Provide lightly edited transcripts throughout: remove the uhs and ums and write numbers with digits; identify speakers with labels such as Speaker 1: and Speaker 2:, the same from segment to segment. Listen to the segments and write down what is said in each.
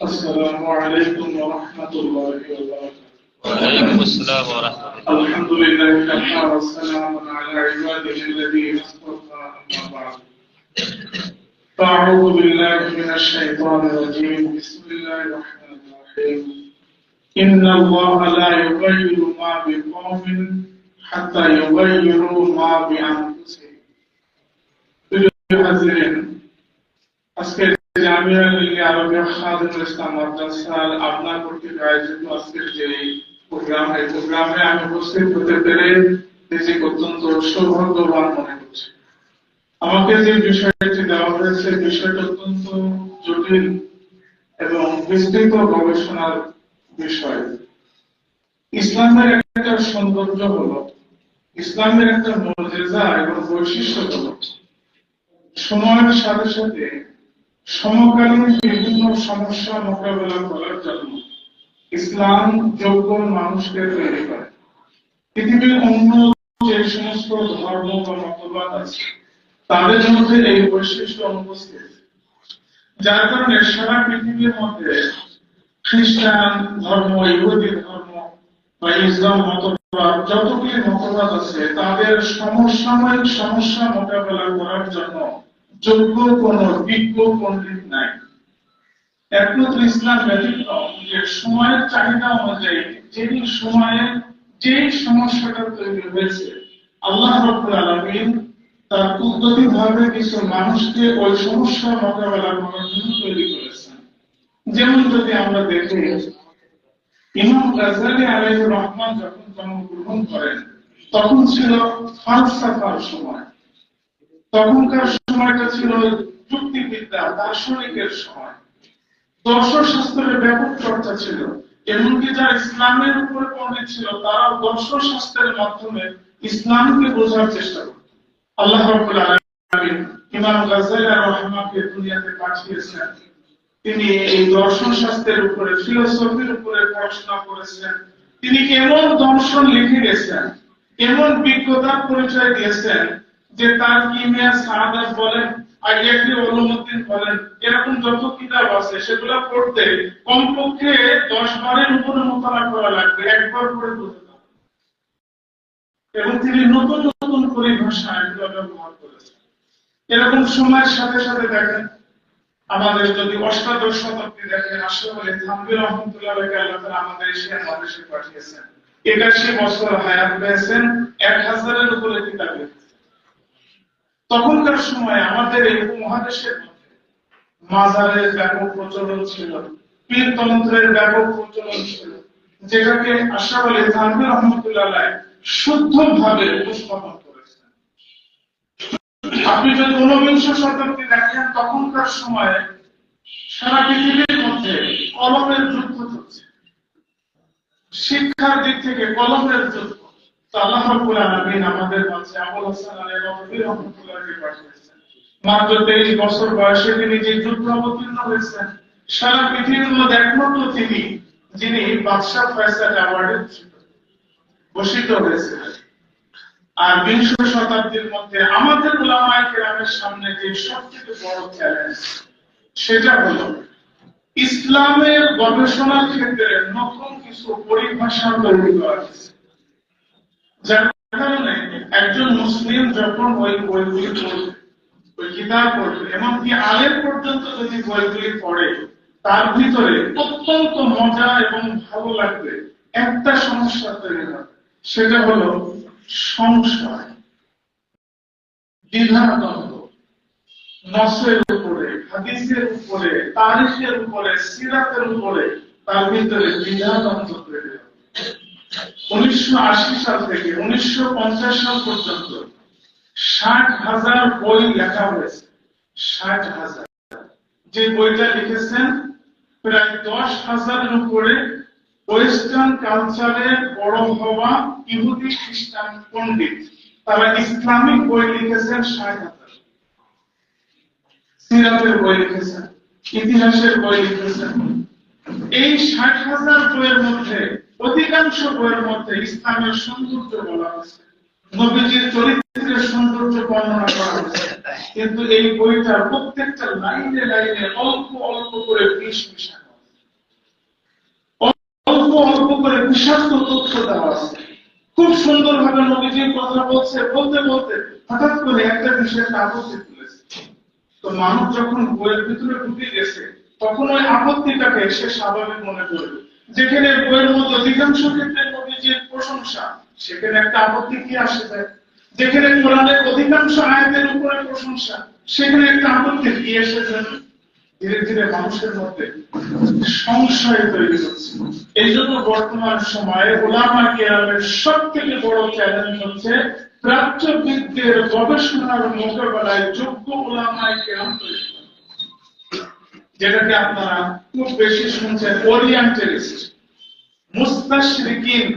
Speaker 1: السلام عليكم ورحمة الله وبركاته.
Speaker 2: وعليكم السلام ورحمة الله.
Speaker 1: الحمد لله كفى وسلام على عباده الذين اصطفى أما بعد. أعوذ بالله من الشيطان الرجيم. بسم الله الرحمن الرحيم. إن الله لا يغير ما بقوم حتى يغيروا ما بأنفسهم. আজকের জামিয়া লিগে আরবিয়া খাদিমুল ইসলাম মাদ্রাসার আপনার কর্তৃক আয়োজিত আজকের যে প্রোগ্রামে আমি উপস্থিত হতে পেরে নিজেকে অত্যন্ত সৌভাগ্যবান মনে করছি। আমাকে যে বিষয়টি দেওয়া হয়েছে বিষয়টা অত্যন্ত জটিল এবং বিস্তৃত গবেষণার বিষয়। ইসলামের একটা সৌন্দর্য হলো, ইসলামের একটা মুজিজা এবং বৈশিষ্ট্য হলো সময়ের সাথে সাথে সমকালীন বিভিন্ন সমস্যা মোকাবেলা করার জন্য ইসলাম যোগ্য মানুষকে তৈরি করে। পৃথিবীর অন্য যে সমস্ত ধর্ম বা মতবাদ আছে তাদের মধ্যে এই বৈশিষ্ট্য অনুপস্থিত, যার কারণে সারা পৃথিবীর মধ্যে খ্রিস্টান ধর্ম, ইহুদি ধর্ম বা ইসলাম মতবাদ, যতগুলি মতবাদ আছে তাদের সমসাময়িক সমস্যা মোকাবেলা করার জন্য যোগ্য কোন বিজ্ঞ পণ্ডিত নাই। একমাত্র ইসলাম ব্যতিক্রম যে সময়ের চাহিদা অনুযায়ী যেই সময়ে যে সমস্যাটা তৈরি হয়েছে আল্লাহ রাব্বুল আলামিন তার কুদরতিভাবে কিছু মানুষকে ওই সমস্যা মোকাবেলা করার জন্য তৈরি করেছেন। যেমন যদি আমরা দেখি, ইমাম গাজ্জালী আলাইহির রহমান যখন জন্মগ্রহণ করেন তখন ছিল ফালসাফার সময়, তখনকার সময়টা ছিল যুক্তিবিদ্যা দার্শনিকের সময়, দর্শনশাস্ত্রের ব্যাপক চর্চা ছিল। এমনকি যারা ইসলামের উপর পণ্ডিত ছিল তারা দর্শনশাস্ত্রের মাধ্যমে ইসলামকে বোঝার চেষ্টা করত। আল্লাহ রাব্বুল আলামিন ইমাম গাজ্জালী রাহিমাহুল্লাহকে দুনিয়াতে পাঠিয়েছেন। তিনি এই দর্শনশাস্ত্রের উপরে, ফিলোসফির উপরে পড়াশোনা করেছেন। তিনি এমন দর্শন লিখে গেছেন, এমন বিজ্ঞতার পরিচয় দিয়েছেন যে তার কিমিয়া সাআদাত বলেন, আইয়াকি উলুমুদ্দিন বলেন, এরকম যত কিতাব আছে সেগুলো পড়তে কমপক্ষে 10 বারের উপরে মোতালা করা লাগবে, একবার পড়ে বুঝতে হবে। এবং তিনি নতুন নতুন পরিভাষা এগুলো ব্যবহার করেছেন। এরকম সময়ের সাথে সাথে দেখেন, আমাদের যদি অষ্টাদশ শতাব্দী দেখেন, আশরাফ আলী থানভী রাহমাতুল্লাহ আলাইহি আল্লাহ তাআলা আমাদের এশিয়ার মহাদেশে পাঠিয়েছেন। 81 বছর হায়াত পেয়েছেন, 1000-এর উপরে কিতাব লিখেছেন। তখনকার সময় আমাদের এই মহাদেশের মধ্যে মাজারের ব্যাপক প্রচলন ছিল, পীরতন্ত্রের ব্যাপক প্রচলন ছিল, যেটাকে আশরাফ আলী থানভী রাহমাতুল্লাহ আলাইহি শুদ্ধভাবে উপস্থাপন করেছেন। আপনি যদি 19 শতাব্দী দেখেন, তখনকার সময়ে সারা পৃথিবীর মধ্যে কলমের যুদ্ধ চলছে, শিক্ষার দিক থেকে কলমের যুদ্ধ। আল্লাহ রাব্বুল আলামিন আমাদের মাঝে আবুল হাসান আল-নদভী রাহমাতুল্লাহকে পাঠিয়েছেন। মাত্র 23 বছর বয়সে তিনি যে যুদ্ধ অবতীর্ণ হয়েছেন, সারা পৃথিবীর মধ্যে একমাত্র তিনি যিনি বাদশাহ ফয়সাল অ্যাওয়ার্ডে ভূষিত হয়েছিলেন। আর 20 শতাব্দীর মধ্যে আমাদের উলামায়ে কেরামের সামনে যে সবচেয়ে বড় চ্যালেঞ্জ, সেটা হলো ইসলামের গবেষণার ক্ষেত্রে নতুন কিছু পরিভাষা তৈরি করা হয়েছে। যার কারণে একজন মুসলিম যখন ওই বইগুলি পড়বে, ওই কিতাব পড়বে, এমনকি আলেম পর্যন্ত যদি বইগুলি পড়ে, তার ভিতরে অত্যন্ত মজা এবং ভালো লাগবে একটা সমস্যা তৈরি হবে, সেটা হলো সংশয়, দ্বিধাদ্বন্দ্ব, নসের উপরে, হাদিসের উপরে, তারিখের উপরে, সিরাতের উপরে তার ভিতরে দ্বিধাদ্বন্দ্ব তৈরি হবে। 1980 সাল থেকে 1950 সাল পর্যন্ত 60,000 বই লেখা হয়েছে। 60,000। যে বইটা লিখেছেন প্রায় 10,000-এর উপরে ওয়েস্টার্ন কালচারে বড় হওয়া ইহুদি খ্রিস্টান পণ্ডিত, তারা ইসলামিক বই লিখেছেন 60,000। সিরাতের বই লিখেছেন, ইতিহাসের বই লিখেছেন। এই 60,000 বইয়ের মধ্যে অধিকাংশ বইয়ের মধ্যে ইসলামের সৌন্দর্য বলা হয়েছে, নবীজির চরিত্রের সৌন্দর্য বর্ণনা করা হয়েছে, কিন্তু এই বইটার প্রত্যেকটা লাইনে লাইনে অল্প অল্প করে বিষ মিশানো। বিষাক্ত তথ্য দেওয়া আছে। খুব সুন্দরভাবে নবীজির কথা বলতে বলতে হঠাৎ করে একটা বিষয়ের আপত্তি তুলেছে। তো মানুষ যখন বইয়ের ভিতরে ঢুকে গেছে, তখন ওই আপত্তিটাকে সে স্বাভাবিক মনে করবে। যেখানে বইয়ের মধ্যে অধিকাংশ ক্ষেত্রে নবীজির প্রশংসা, সেখানে একটা আপত্তি কি আসে যায়। যেখানে কোরআনের অধিকাংশ আয়াতের উপরে প্রশংসা, সেখানে একটা আপত্তি কি এসে যায়। ধীরে ধীরে মানুষের মধ্যে সংশয় তৈরি হচ্ছে। এই জন্য বর্তমান সময়ে উলামায়ে কেরামের সব থেকে বড় চ্যালেঞ্জ হচ্ছে প্রাচ্যবিদদের গবেষণার মোকাবেলায় যোগ্য উলামায়ে কেরাম তৈরি করা। যেটাকে আপনারা খুব বেশি শুনছেন ওরিয়েন্টালিস্ট, মুস্তাশরিকিন,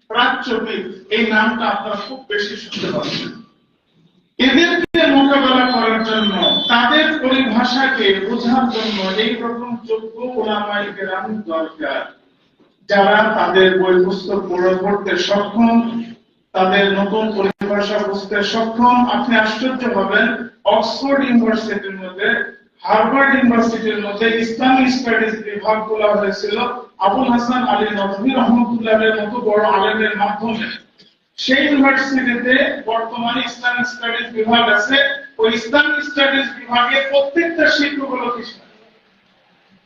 Speaker 1: প্রাচ্যবিদ, এই নামটা আপনারা খুব বেশি শুনতে পাচ্ছেন। এদেরকে মোকাবেলা করার জন্য, তাদের পরিভাষাকে বোঝার জন্য এই রকম যোগ্য উলামায়ে কেরাম দরকার, যারা তাদের বই পুস্তক পড়তে সক্ষম, তাদের নতুন পরিভাষা বুঝতে সক্ষম। আপনি আশ্চর্য হবেন, অক্সফোর্ড ইউনিভার্সিটির মধ্যে, হার্ভার্ড ইউনিভার্সিটির মধ্যে ইসলামিক স্টাডিজ বিভাগ খোলা হয়েছিল আবুল হাসান আলী নদভী রহমতুল্লাহের মতো বড় আলেমের মাধ্যমে। সেই ইউনিভার্সিটিতে বর্তমানে ইসলামিক স্টাডিজ বিভাগ আছে। ওই ইসলামিক স্টাডিজ বিভাগে প্রত্যেকটা শিক্ষক হলো খ্রিস্টান,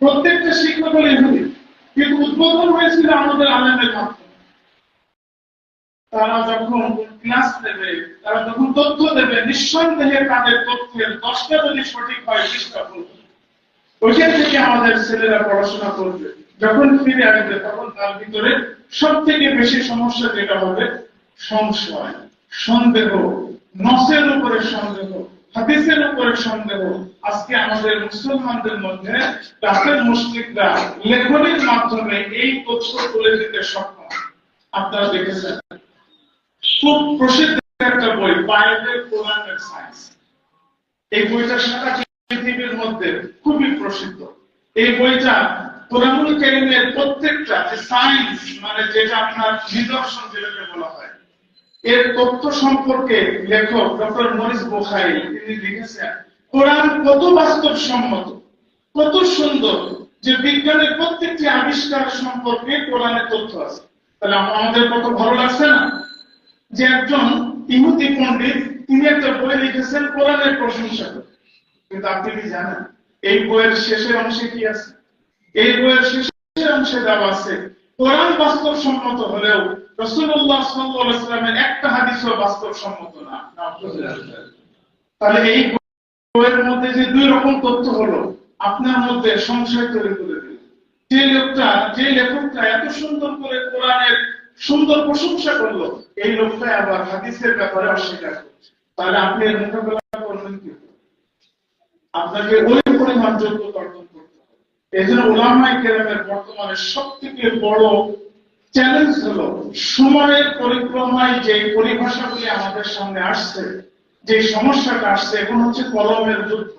Speaker 1: প্রত্যেকটা শিক্ষক হলো ইহুদি, কিন্তু উদ্বোধন হয়েছিল আমাদের আলেমের মাধ্যমে। তারা যখন ক্লাস নেবে, তারা যখন তথ্য দেবে, নিঃসন্দেহে তাদের তথ্যের 10টা যদি সঠিক হয় 20টা ভুল। ওইখান থেকে আমাদের ছেলেরা পড়াশোনা করবে, যখন ফিরে আসবে তখন তার ভিতরে সব থেকে বেশি সমস্যা যেটা হবে সংশয়, সন্দেহ, নসের উপরে সন্দেহ, হাদিসের উপরে সন্দেহ। আজকে আমাদের মুসলমানদের মধ্যে কাফের মুশরিকরা লেখনের মাধ্যমে এই তথ্য তুলে দিতে সক্ষম। আপনারা দেখেছেন খুব প্রসিদ্ধ একটা বই, বাইবেল, কোরআন এন্ড সায়েন্স। এই বইটা সারা পৃথিবীর মধ্যে খুবই প্রসিদ্ধ। এই বইটা কোরআনুল কারীমের প্রত্যেকটা যে সায়েন্স, মানে যেটা আপনার নিদর্শন যেটাকে বলা হয়, এর তথ্য সম্পর্কে লেখক ডক্টর মরিস বুখারী তিনি লিখেছেন কোরআন কত বাস্তবসম্মত, কত সুন্দর, যে বিজ্ঞানের প্রত্যেকটি আবিষ্কার সম্পর্কে কোরআনের তথ্য আছে। তাহলে আমাদের কত ভালো লাগছে না যে একজন ইহুদি পণ্ডিত তিনি একটা বই লিখেছেন কোরআনের প্রশংসা করে। কিন্তু আপনি কি জানেন এই বইয়ের শেষের অংশে কি আছে? এই বইয়ের শেষের অংশে দেওয়া আছে কোরআন বাস্তবসম্মত হলেও রাসূলুল্লাহ সাল্লাল্লাহু আলাইহি ওয়াসাল্লামের একটা হাদিসও বাস্তবসম্মত না। তাহলে এই বইয়ের মধ্যে যে দুই রকম তথ্য হলো, আপনার মধ্যে সংশয় তৈরি করে দিল। যে লেখকটা এত সুন্দর করে কোরআনের সুন্দর প্রশংসা করলো, এই লোকটা আবার হাদিসের ব্যাপারে অস্বীকার করছে। তাহলে আপনি এর মোকাবেলা করবেন কি? আপনাকে ওই পরিমাণ যোগ্যতা অর্জন করতে হবে। এই জন্য উলামায়ে কেরামের বর্তমানে সব থেকে বড় চ্যালেঞ্জ হলো সময়ের পরিক্রমায় যে পরিভাষাগুলি আমাদের সামনে আসছে, যে সমস্যাটা আসছে, এখন হচ্ছে কলমের যুদ্ধ।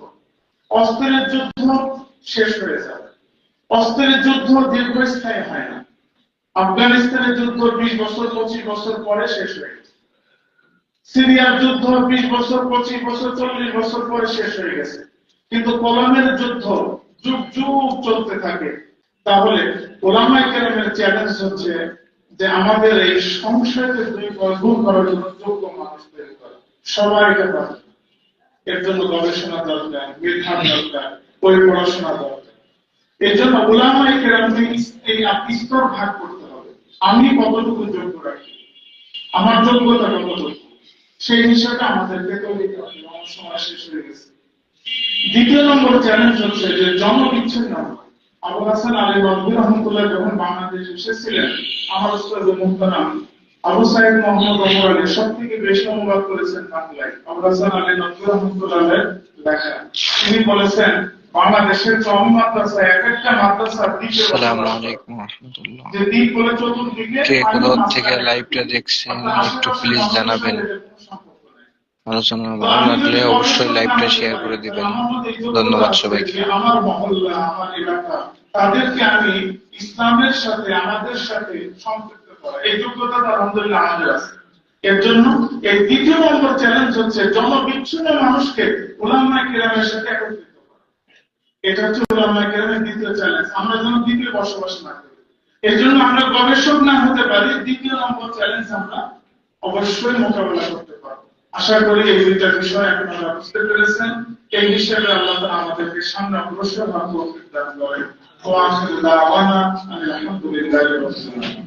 Speaker 1: অস্ত্রের যুদ্ধ শেষ হয়ে যাবে, অস্ত্রের যুদ্ধ দীর্ঘস্থায়ী হয় না। আফগানিস্তানের যুদ্ধ 20 বছর 25 বছর পরে শেষ হয়ে গেছে। সিরিয়ার যুদ্ধ 20 বছর 25 বছর 40 বছর পরে শেষ হয়ে গেছে। কিন্তু কলমের যুদ্ধ যুগ যুগ চলতে থাকে। তাহলে উলামায়ে কেরামের চ্যালেঞ্জ হচ্ছে যে আমাদের এই সংশয়কে দূর করার জন্য যোগ্য মানুষ তৈরি করা। সবাই এটা পারে, এর জন্য গবেষণা দরকার, বিধান দরকার, বই পড়াশোনা দরকার। এর জন্য উলামায়ে কেরামকে এই স্তর ভাগ করতে হবে। আমি কতটুকু যোগ্য রাখি, আমার যোগ্যতা কতটুকু, সেই হিসাবে আমাদেরকে তৈরি করতে হবে। আমার সময় শেষ হয়ে গেছে। দ্বিতীয় নম্বর চ্যালেঞ্জ হচ্ছে যে জনবিচ্ছিন্ন। আবুল হাসান আলী নদভী রহমতুল্লাহ যখন বাংলাদেশে এসেছিলেন, আমার উস্তাদ মুহতারাম আবু সাঈদ মোহাম্মদ ওমর আলী সব থেকে বেশি অনুবাদ করেছেন বাংলায় আবুল হাসান আলী নদভী রহমতুল্লাহের লেখা। তিনি বলেছেন বাংলাদেশের জমি মাদ্রাসা এক একটা মাদ্রাসা
Speaker 2: আসসালামু আলাইকুম ওয়া রাহমাতুল্লাহ।
Speaker 1: যে দ্বীপ বলে চতুর্দিকে
Speaker 2: কে কোথা থেকে লাইভটা দেখছেন একটু প্লিজ জানাবেন। আলোচনা ভালো লাগলে অবশ্যই লাইভটা শেয়ার করে দিবেন। ধন্যবাদ সবাইকে।
Speaker 1: আমার মহল্লা, আমার এলাকা, তাদেরকে আমি ইসলামের সাথে, আমাদের সাথে সম্পৃক্ত করা, এই যোগ্যতা আলহামদুলিল্লাহ আমাদের আছে। এর জন্য এই দ্বিতীয় নম্বর চ্যালেঞ্জ হচ্ছে জনবিচ্ছিন্ন মানুষকে উলামায়ে কেরামের সাথে একত্রিত করা। এটা হচ্ছে উলামায়ে কেরামের দ্বিতীয় চ্যালেঞ্জ। আমরা যেন দ্বীপে বসবাস না করি। এই জন্য আমরা গবেষক না হতে পারি, দ্বিতীয় নম্বর চ্যালেঞ্জ আমরা অবশ্যই মোকাবেলা করতে পারবো। আশা করি এই দুইটা বিষয় আপনারা বুঝতে পেরেছেন। এই হিসেবে আল্লাহ তাআলা আমাদেরকে সামনে অগ্রসর হওয়ার তৌফিক দান করেন। ওয়া আখিরু দাওয়ানা আলহামদুলিল্লাহি রাব্বিল আলামিন।